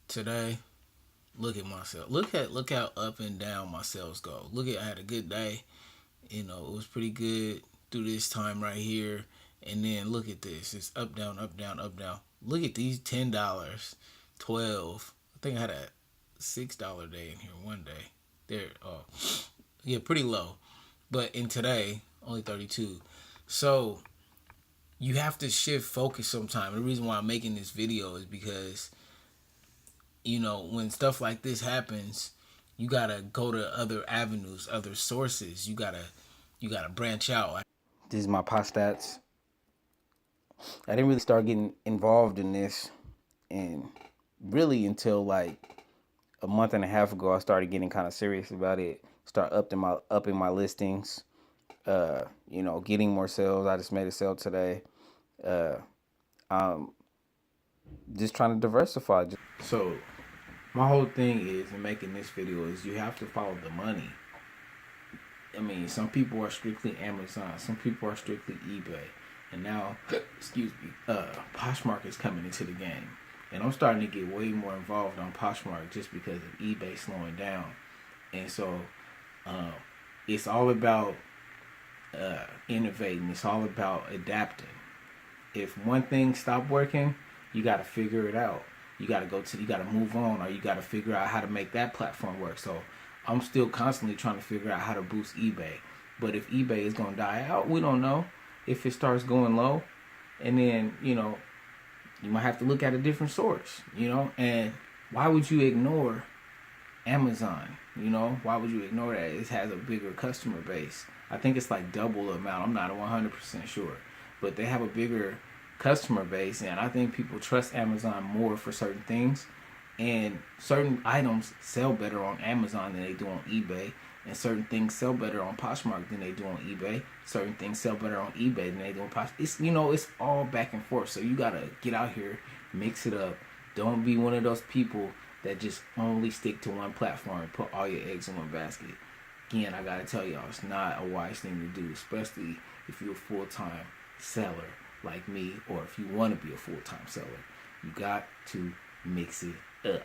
Today, look at myself. Look how up and down my sales go. I had a good day. It was pretty good through this time right here. And then look at this. It's up, down, up, down, up, down. Look at these $10, 12. I think I had a $6 day in here one day. There, yeah, pretty low. But in today, only 32. So you have to shift focus sometime. The reason why I'm making this video is because when stuff like this happens, you gotta go to other avenues, other sources. You gotta branch out. This is my pot stats. I didn't really start getting involved in this, and really until like a month and a half ago, I started getting kind of serious about it. Start upping my listings. Getting more sales. I just made a sale today. I'm just trying to diversify. So my whole thing is in making this video is you have to follow the money. I mean, some people are strictly Amazon, some people are strictly eBay, and now, excuse me, Poshmark is coming into the game, and I'm starting to get way more involved on Poshmark just because of eBay slowing down, and so it's all about innovating. It's all about adapting. If one thing stopped working, you got to figure it out. You got to move on, or you got to figure out how to make that platform work. So I'm still constantly trying to figure out how to boost eBay. But if eBay is going to die out, we don't know. If it starts going low, and then, you might have to look at a different source, and why would you ignore Amazon? Why would you ignore that? It has a bigger customer base. I think it's like double the amount. I'm not 100% sure, but they have a bigger customer base, and I think people trust Amazon more for certain things. And certain items sell better on Amazon than they do on eBay, and certain things sell better on Poshmark than they do on eBay. Certain things sell better on eBay than they do on Poshmark. It's all back and forth. So you gotta get out here, mix it up. Don't be one of those people that just only stick to one platform and put all your eggs in one basket. Again, I gotta tell y'all, it's not a wise thing to do, especially if you're a full-time seller like me, or if you want to be a full-time seller. You got to mix it up.